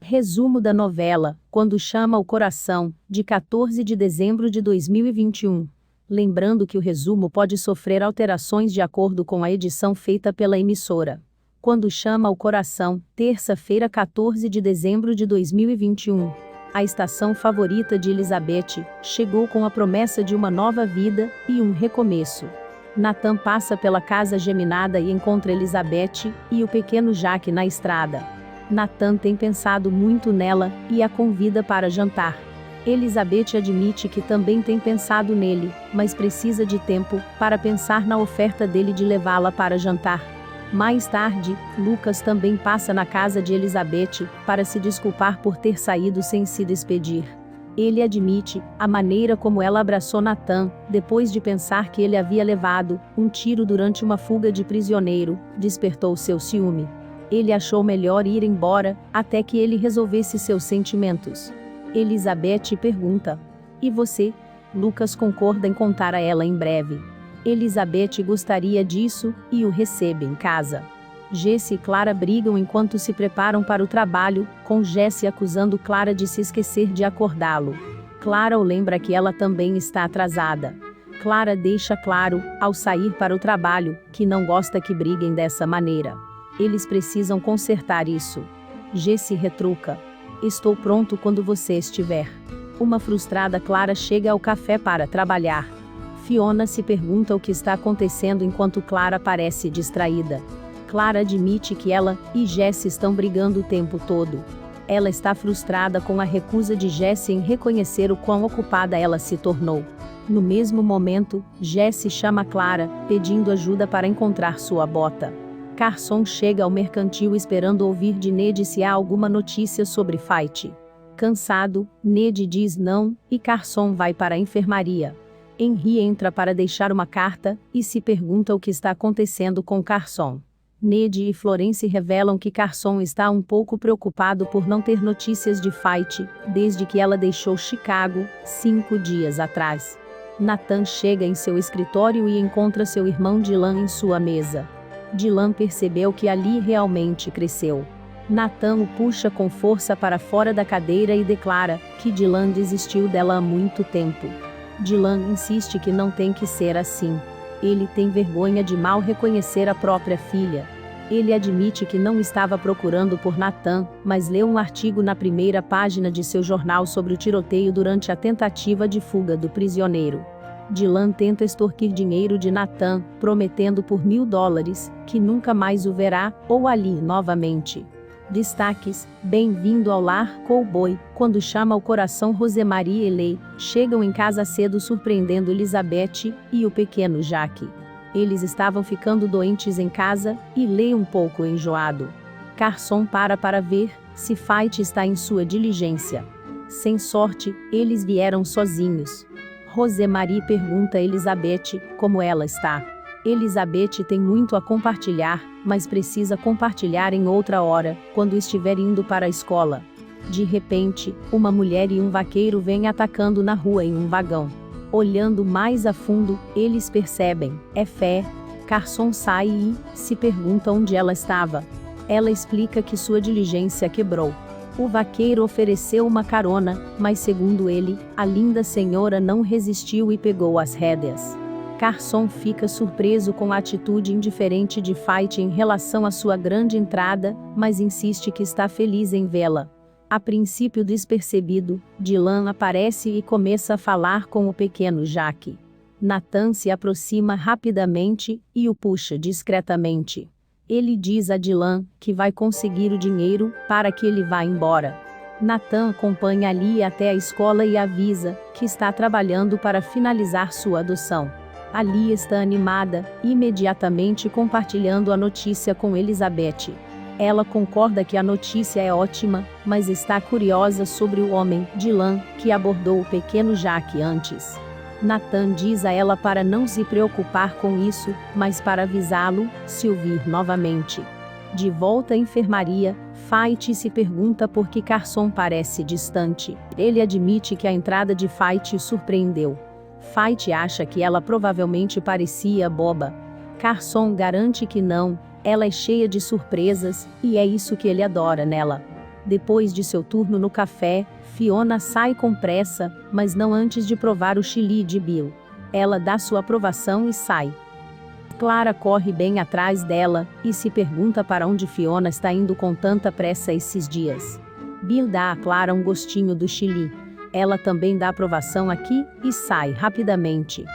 Resumo da novela, Quando Chama o Coração, de 14 de dezembro de 2021. Lembrando que o resumo pode sofrer alterações de acordo com a edição feita pela emissora. Quando Chama o Coração, terça-feira 14 de dezembro de 2021. A estação favorita de Elizabeth chegou com a promessa de uma nova vida e um recomeço. Nathan passa pela casa geminada e encontra Elizabeth e o pequeno Jack na estrada. Nathan tem pensado muito nela e a convida para jantar. Elizabeth admite que também tem pensado nele, mas precisa de tempo para pensar na oferta dele de levá-la para jantar. Mais tarde, Lucas também passa na casa de Elizabeth para se desculpar por ter saído sem se despedir. Ele admite a maneira como ela abraçou Nathan, depois de pensar que ele havia levado um tiro durante uma fuga de prisioneiro, despertou seu ciúme. Ele achou melhor ir embora, até que ele resolvesse seus sentimentos. Elizabeth pergunta: "E você?" Lucas concorda em contar a ela em breve. Elizabeth gostaria disso, e o recebe em casa. Jesse e Clara brigam enquanto se preparam para o trabalho, com Jesse acusando Clara de se esquecer de acordá-lo. Clara o lembra que ela também está atrasada. Clara deixa claro, ao sair para o trabalho, que não gosta que briguem dessa maneira. Eles precisam consertar isso. Jesse retruca: "Estou pronto quando você estiver." Uma frustrada Clara chega ao café para trabalhar. Fiona se pergunta o que está acontecendo enquanto Clara parece distraída. Clara admite que ela e Jesse estão brigando o tempo todo. Ela está frustrada com a recusa de Jesse em reconhecer o quão ocupada ela se tornou. No mesmo momento, Jesse chama Clara, pedindo ajuda para encontrar sua bota. Carson chega ao mercantil esperando ouvir de Ned se há alguma notícia sobre Fight. Cansado, Ned diz não, e Carson vai para a enfermaria. Henry entra para deixar uma carta, e se pergunta o que está acontecendo com Carson. Ned e Florence revelam que Carson está um pouco preocupado por não ter notícias de Fight, desde que ela deixou Chicago, 5 dias atrás. Nathan chega em seu escritório e encontra seu irmão Dylan em sua mesa. Dylan percebeu que Ali realmente cresceu. Nathan o puxa com força para fora da cadeira e declara que Dylan desistiu dela há muito tempo. Dylan insiste que não tem que ser assim. Ele tem vergonha de mal reconhecer a própria filha. Ele admite que não estava procurando por Nathan, mas leu um artigo na primeira página de seu jornal sobre o tiroteio durante a tentativa de fuga do prisioneiro. Dylan tenta extorquir dinheiro de Nathan, prometendo por $1000, que nunca mais o verá, ou Ali novamente. Destaques: Bem-vindo ao lar, cowboy. Quando Chama o Coração, Rosemarie e Leigh chegam em casa cedo surpreendendo Elizabeth e o pequeno Jack. Eles estavam ficando doentes em casa, e Leigh um pouco enjoado. Carson para ver se Fight está em sua diligência. Sem sorte, eles vieram sozinhos. Rosemarie pergunta a Elizabeth como ela está. Elizabeth tem muito a compartilhar, mas precisa compartilhar em outra hora, quando estiver indo para a escola. De repente, uma mulher e um vaqueiro vêm atacando na rua em um vagão. Olhando mais a fundo, eles percebem, é Fé. Carson sai e se pergunta onde ela estava. Ela explica que sua diligência quebrou. O vaqueiro ofereceu uma carona, mas segundo ele, a linda senhora não resistiu e pegou as rédeas. Carson fica surpreso com a atitude indiferente de Fight em relação à sua grande entrada, mas insiste que está feliz em vê-la. A princípio despercebido, Dylan aparece e começa a falar com o pequeno Jack. Nathan se aproxima rapidamente e o puxa discretamente. Ele diz a Dylan que vai conseguir o dinheiro para que ele vá embora. Nathan acompanha Ali até a escola e avisa que está trabalhando para finalizar sua adoção. Ali está animada, imediatamente compartilhando a notícia com Elizabeth. Ela concorda que a notícia é ótima, mas está curiosa sobre o homem, Dylan, que abordou o pequeno Jack antes. Nathan diz a ela para não se preocupar com isso, mas para avisá-lo, se o vir novamente. De volta à enfermaria, Fight se pergunta por que Carson parece distante. Ele admite que a entrada de Fight o surpreendeu. Fight acha que ela provavelmente parecia boba. Carson garante que não, ela é cheia de surpresas, e é isso que ele adora nela. Depois de seu turno no café, Fiona sai com pressa, mas não antes de provar o chili de Bill. Ela dá sua aprovação e sai. Clara corre bem atrás dela, e se pergunta para onde Fiona está indo com tanta pressa esses dias. Bill dá a Clara um gostinho do chili. Ela também dá aprovação aqui, e sai rapidamente.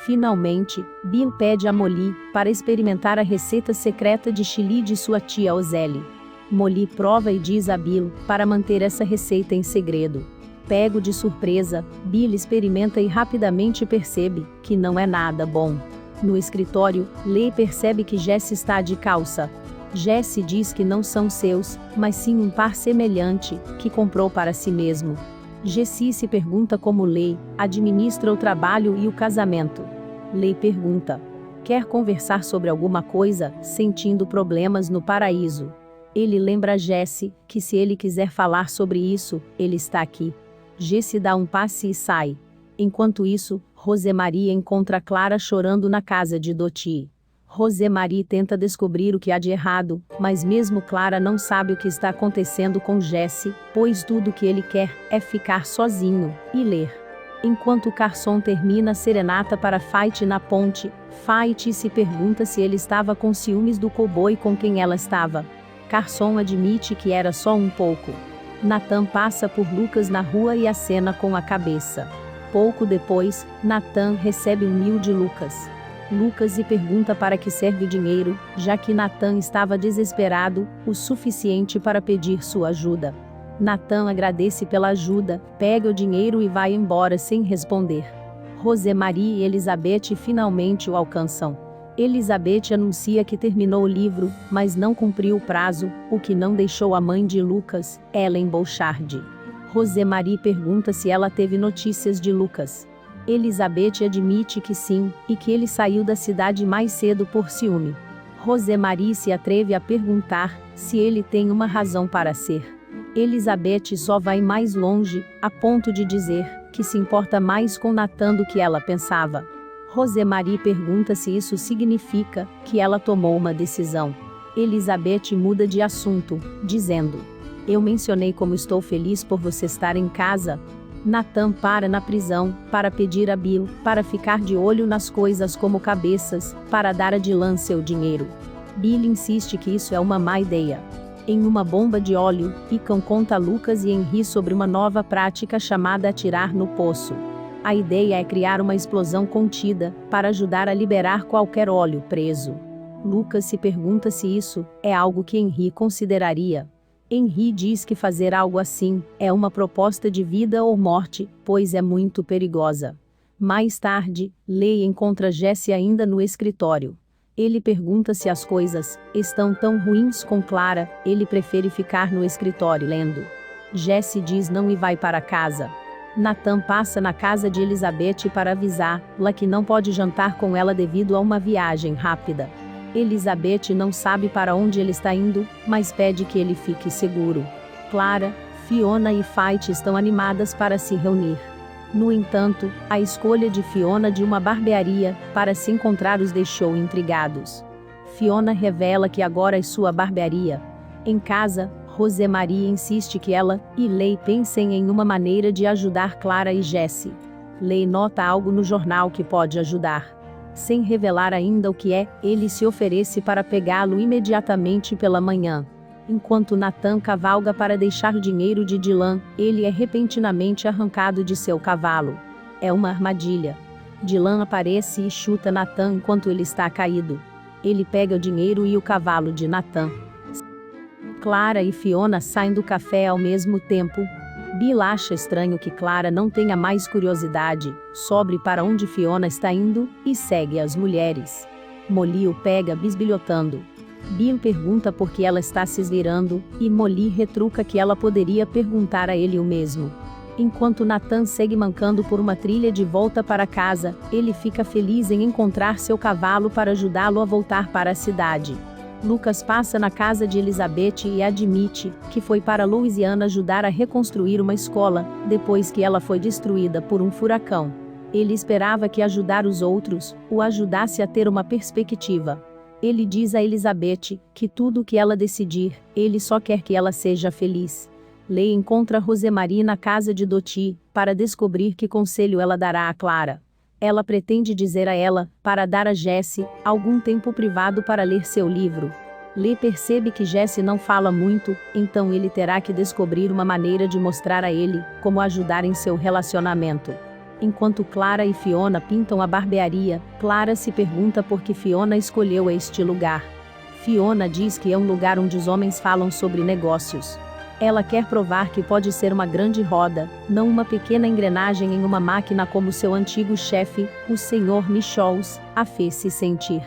Finalmente, Bill pede a Molly para experimentar a receita secreta de chili de sua tia Ozelle. Molly prova e diz a Bill para manter essa receita em segredo. Pego de surpresa, Bill experimenta e rapidamente percebe que não é nada bom. No escritório, Leigh percebe que Jesse está de calça. Jesse diz que não são seus, mas sim um par semelhante, que comprou para si mesmo. Jesse se pergunta como Leigh administra o trabalho e o casamento. Leigh pergunta: quer conversar sobre alguma coisa, sentindo problemas no paraíso? Ele lembra a Jesse que se ele quiser falar sobre isso, ele está aqui. Jesse dá um passe e sai. Enquanto isso, Rosemarie encontra Clara chorando na casa de Dottie. Rosemarie tenta descobrir o que há de errado, mas mesmo Clara não sabe o que está acontecendo com Jesse, pois tudo que ele quer é ficar sozinho e ler. Enquanto Carson termina a serenata para Fight na ponte, Fight se pergunta se ele estava com ciúmes do cowboy com quem ela estava. Carson admite que era só um pouco. Nathan passa por Lucas na rua e acena com a cabeça. Pouco depois, Nathan recebe um mil de Lucas. Lucas lhe pergunta para que serve o dinheiro, já que Nathan estava desesperado o suficiente para pedir sua ajuda. Nathan agradece pela ajuda, pega o dinheiro e vai embora sem responder. Rosemarie e Elizabeth finalmente o alcançam. Elizabeth anuncia que terminou o livro, mas não cumpriu o prazo, o que não deixou a mãe de Lucas, Ellen Bouchard. Rosemarie pergunta se ela teve notícias de Lucas. Elizabeth admite que sim, e que ele saiu da cidade mais cedo por ciúme. Rosemarie se atreve a perguntar se ele tem uma razão para ser. Elizabeth só vai mais longe, a ponto de dizer que se importa mais com Nathan do que ela pensava. Rosemarie pergunta se isso significa que ela tomou uma decisão. Elizabeth muda de assunto, dizendo: eu mencionei como estou feliz por você estar em casa. Nathan para na prisão, para pedir a Bill, para ficar de olho nas coisas como cabeças, para dar a Dylan seu dinheiro. Bill insiste que isso é uma má ideia. Em uma bomba de óleo, Icon conta a Lucas e Henry sobre uma nova prática chamada atirar no poço. A ideia é criar uma explosão contida, para ajudar a liberar qualquer óleo preso. Lucas se pergunta se isso é algo que Henry consideraria. Henry diz que fazer algo assim é uma proposta de vida ou morte, pois é muito perigosa. Mais tarde, Leigh encontra Jesse ainda no escritório. Ele pergunta se as coisas estão tão ruins com Clara, ele prefere ficar no escritório lendo. Jesse diz não e vai para casa. Nathan passa na casa de Elizabeth para avisá-la que não pode jantar com ela devido a uma viagem rápida. Elizabeth não sabe para onde ele está indo, mas pede que ele fique seguro. Clara, Fiona e Fight estão animadas para se reunir. No entanto, a escolha de Fiona de uma barbearia para se encontrar os deixou intrigados. Fiona revela que agora é sua barbearia. Em casa, Rosemarie insiste que ela e Leigh pensem em uma maneira de ajudar Clara e Jesse. Leigh nota algo no jornal que pode ajudar. Sem revelar ainda o que é, ele se oferece para pegá-lo imediatamente pela manhã. Enquanto Nathan cavalga para deixar o dinheiro de Dylan, ele é repentinamente arrancado de seu cavalo. É uma armadilha. Dylan aparece e chuta Nathan enquanto ele está caído. Ele pega o dinheiro e o cavalo de Nathan. Clara e Fiona saem do café ao mesmo tempo. Bill acha estranho que Clara não tenha mais curiosidade sobre para onde Fiona está indo, e segue as mulheres. Molly o pega bisbilhotando. Bill pergunta por que ela está se esvirando, e Molly retruca que ela poderia perguntar a ele o mesmo. Enquanto Nathan segue mancando por uma trilha de volta para casa, ele fica feliz em encontrar seu cavalo para ajudá-lo a voltar para a cidade. Lucas passa na casa de Elizabeth e admite que foi para Louisiana ajudar a reconstruir uma escola, depois que ela foi destruída por um furacão. Ele esperava que ajudar os outros o ajudasse a ter uma perspectiva. Ele diz a Elizabeth que tudo o que ela decidir, ele só quer que ela seja feliz. Leigh encontra Rosemarie na casa de Dottie, para descobrir que conselho ela dará a Clara. Ela pretende dizer a ela, para dar a Jesse, algum tempo privado para ler seu livro. Leigh percebe que Jesse não fala muito, então ele terá que descobrir uma maneira de mostrar a ele como ajudar em seu relacionamento. Enquanto Clara e Fiona pintam a barbearia, Clara se pergunta por que Fiona escolheu este lugar. Fiona diz que é um lugar onde os homens falam sobre negócios. Ela quer provar que pode ser uma grande roda, não uma pequena engrenagem em uma máquina como seu antigo chefe, o Sr. Nichols, a fez se sentir.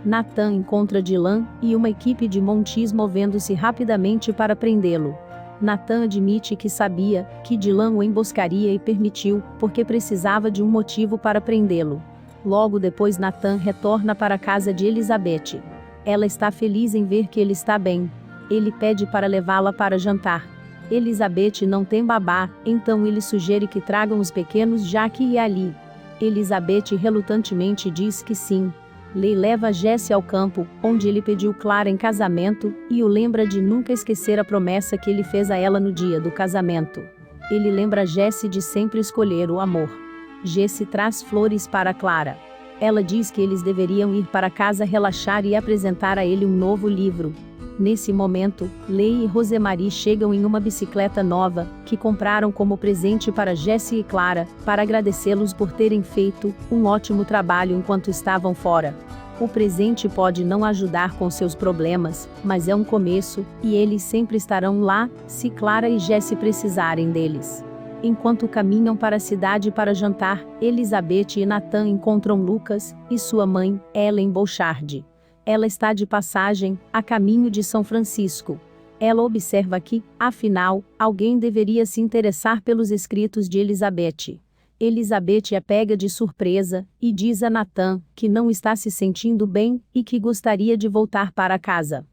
Nathan encontra Dylan e uma equipe de Montees movendo-se rapidamente para prendê-lo. Nathan admite que sabia que Dylan o emboscaria e permitiu, porque precisava de um motivo para prendê-lo. Logo depois Nathan retorna para a casa de Elizabeth. Ela está feliz em ver que ele está bem. Ele pede para levá-la para jantar. Elizabeth não tem babá, então ele sugere que tragam os pequenos Jack e Ali. Elizabeth relutantemente diz que sim. Leigh leva Jesse ao campo, onde ele pediu Clara em casamento, e o lembra de nunca esquecer a promessa que ele fez a ela no dia do casamento. Ele lembra Jesse de sempre escolher o amor. Jesse traz flores para Clara. Ela diz que eles deveriam ir para casa relaxar e apresentar a ele um novo livro. Nesse momento, Leigh e Rosemarie chegam em uma bicicleta nova, que compraram como presente para Jesse e Clara, para agradecê-los por terem feito um ótimo trabalho enquanto estavam fora. O presente pode não ajudar com seus problemas, mas é um começo, e eles sempre estarão lá, se Clara e Jesse precisarem deles. Enquanto caminham para a cidade para jantar, Elizabeth e Nathan encontram Lucas e sua mãe, Ellen Bouchard. Ela está de passagem, a caminho de São Francisco. Ela observa que, afinal, alguém deveria se interessar pelos escritos de Elizabeth. Elizabeth é pega de surpresa, e diz a Nathan que não está se sentindo bem, e que gostaria de voltar para casa.